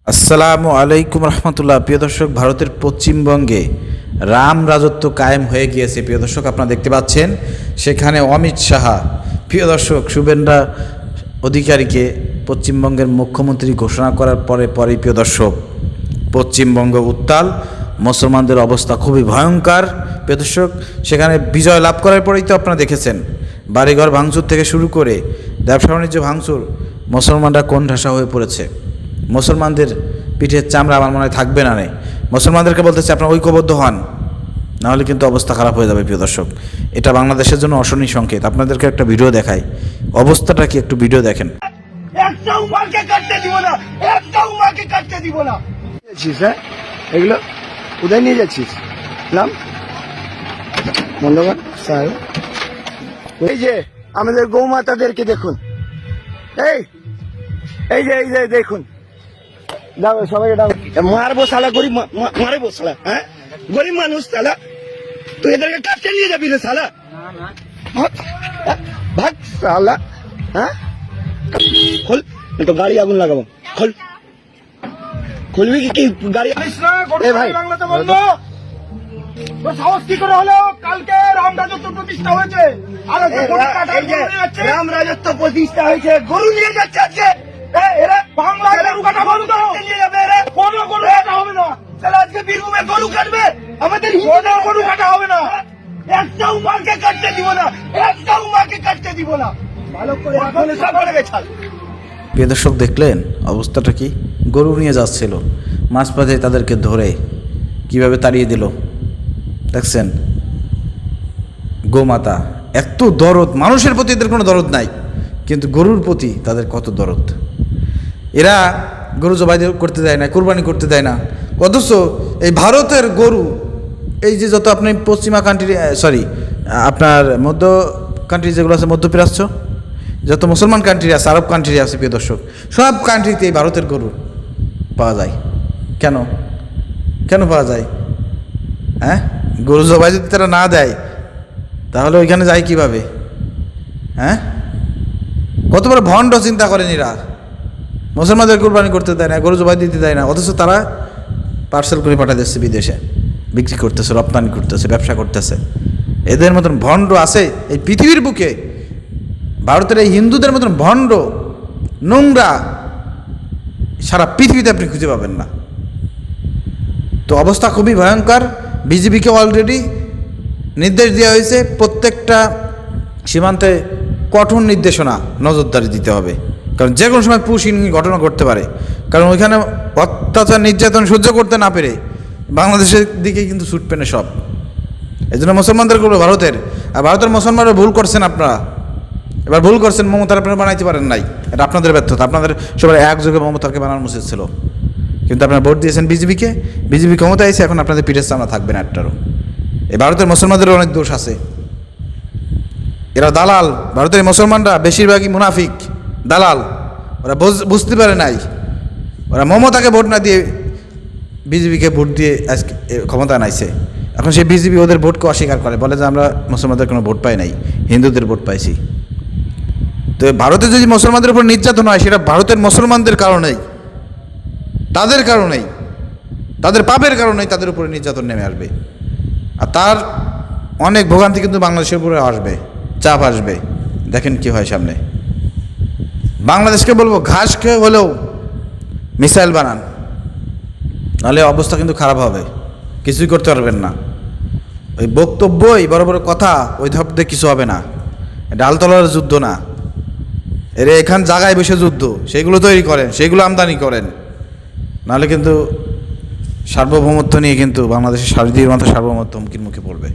আসসালামু আলাইকুম রহমতুল্লাহ। প্রিয় দর্শক, ভারতের পশ্চিমবঙ্গে রাম রাজত্ব কায়েম হয়ে গিয়েছে। প্রিয় দর্শক, আপনারা দেখতে পাচ্ছেন সেখানে অমিত সাহা প্রিয় দর্শক শুভেন্দু অধিকারীকে পশ্চিমবঙ্গের মুখ্যমন্ত্রী ঘোষণা করার পরেই প্রিয় দর্শক পশ্চিমবঙ্গ উত্তাল, মুসলমানদের অবস্থা খুবই ভয়ঙ্কর। প্রিয় দর্শক, সেখানে বিজয় লাভ করার পরেই তো আপনারা দেখেছেন বাড়িঘর ভাঙচুর থেকে শুরু করে ব্যবসা বাণিজ্য ভাঙচুর, মুসলমানরা কোণঠাসা হয়ে পড়েছে। মুসলমানদের পিঠের চামড়া আমার মনে হয় থাকবে না। মুসলমানদেরকে বলতেছে আপনারা ঐক্যবদ্ধ হন, নাহলে কিন্তু অবস্থা খারাপ হয়ে যাবে। প্রিয় দর্শক, এটা বাংলাদেশের জন্য অশনি সংকেত। আপনাদেরকে একটা ভিডিও দেখাই, অবস্থাটা কি একটু ভিডিও দেখেন। এগুলো কোথায় নিয়ে যাচ্ছিস? নাম বন্ধুবান স্যার, এই যে আমাদের গৌমাতাদেরকে দেখুন, এই যে দেখুন, দাও সবাইকে দাও, মারবো শালা, গরিব মারবো শালা, হ্যাঁ গরিব মানুষ শালা, তুই এদেরকে কাটতে নিয়ে যাবি রে শালা, ভাগ শালা, হ্যাঁ খোল, তো গাড়ি আগুন লাগাবো, খোল, খুলবি কি গাড়ি? ভাই সাহস কি করে হলো? কালকে রাম রাজত্ব প্রতিষ্ঠা হয়েছে, আর রাম রাজত্ব প্রতিষ্ঠা হয়েছে, গরু নিয়ে যাচ্ছে আজকে। আজকে বীরভূমে গরু কাটবে, আমাদের গরু কাটা হবে না, একটা উমাকে কাটতে দিব না, একটা উমাকে কাটতে দিব না। ভালো করে প্রিয় দর্শক, দেখলেন অবস্থাটা কি? গরু নিয়ে যাচ্ছিল, মাঝপথে তাদেরকে ধরে কিভাবে তাড়িয়ে দিল দেখছেন। গোমাতা এত দরদ, মানুষের প্রতি এদের কোনো দরদ নাই, কিন্তু গরুর প্রতি তাদের কত দরদ। এরা গরু জবাই করতে দেয় না, কোরবানি করতে দেয় না, অথচ এই ভারতের গরু, এই যে যত আপনি পশ্চিমা কান্ট্রি, আপনার মধ্য কান্ট্রি যেগুলো আছে, মধ্যপ্রাচ্য যত মুসলমান কান্ট্রি আছে, আরব কান্ট্রি আছে, প্রিয় দর্শক, সব কান্ট্রিতে এই ভারতের গরু পাওয়া যায়। কেন কেন পাওয়া যায়? হ্যাঁ, গরু জবাই যদি তারা না দেয় তাহলে ওইখানে যায় কিভাবে? হ্যাঁ, কত বড় ভণ্ড চিন্তা করেন এরা। মুসলমানদের কোরবানি করতে দেয় না, গরু জবাই দিতে দেয় না, অথচ তারা পার্সেল করে পাঠিয়ে দিচ্ছে বিদেশে, বিক্রি করতেছে, রপ্তানি করতেছে, ব্যবসা করতেছে। এদের মতন ভণ্ড আছে এই পৃথিবীর বুকে। ভারতের এই হিন্দুদের মতন ভণ্ড, নোংরা সারা পৃথিবীতে আপনি খুঁজে পাবেন না। তো অবস্থা খুবই ভয়ঙ্কর। বিজেপিকে অলরেডি নির্দেশ দেওয়া হয়েছে, প্রত্যেকটা সীমান্তে কঠোর নির্দেশনা, নজরদারি দিতে হবে, কারণ যে কোনো সময় পুশিনি ঘটনা ঘটতে পারে। কারণ ওইখানে অত্যাচার নির্যাতন সহ্য করতে না পেরে বাংলাদেশের দিকে কিন্তু ছুটবে না সব। এই জন্য মুসলমানদের করবো ভারতের, আর ভারতের মুসলমানরা ভুল করছেন। আপনারা এবার ভুল করছেন, মমতার আপনারা বানাইতে পারেন নাই, এটা আপনাদের ব্যর্থতা। আপনাদের সবাই একযোগে মমতাকে বানানো উচিত ছিল, কিন্তু আপনারা ভোট দিয়েছেন বিজেপিকে, বিজেপি ক্ষমতা এসে এখন আপনাদের পিঠের সামনে থাকবে না একটারও। এই ভারতের মুসলমানদের অনেক দোষ আছে, এরা দালাল। ভারতের মুসলমানরা বেশিরভাগই মুনাফিক, দালাল। ওরা বুঝতে পারে নাই, ওরা মমতাকে ভোট না দিয়ে বিজেপিকে ভোট দিয়ে আজকে ক্ষমতা নাইছে। এখন সেই বিজেপি ওদের ভোটকে অস্বীকার করে, বলে যে আমরা মুসলমানদের কোনো ভোট পাই নাই, হিন্দুদের ভোট পাইছি। তো ভারতে যদি মুসলমানদের উপর নির্যাতন হয়, সেটা ভারতের মুসলমানদের কারণেই, তাদের কারণেই, তাদের পাপের কারণেই তাদের উপরে নির্যাতন নেমে আসবে। আর তার অনেক ভোগান্তি কিন্তু বাংলাদেশের উপরে আসবে, চাপ আসবে। দেখেন কি হয় সামনে। বাংলাদেশকে বলবো, ঘাস খেয়ে হলেও মিসাইল বানান, নাহলে অবস্থা কিন্তু খারাপ হবে, কিছুই করতে পারবেন না। ওই বক্তব্যই, বড় বড় কথা, ওই ধাপে কিছু হবে না। ডালতলার যুদ্ধ না, এর এখান জায়গায় বসে যুদ্ধ, সেগুলো তৈরি করেন, সেগুলো আমদানি করেন, নাহলে কিন্তু সার্বভৌমত্ব নিয়ে কিন্তু বাংলাদেশের সার্বভৌমত্ব হুমকির মুখে পড়বে।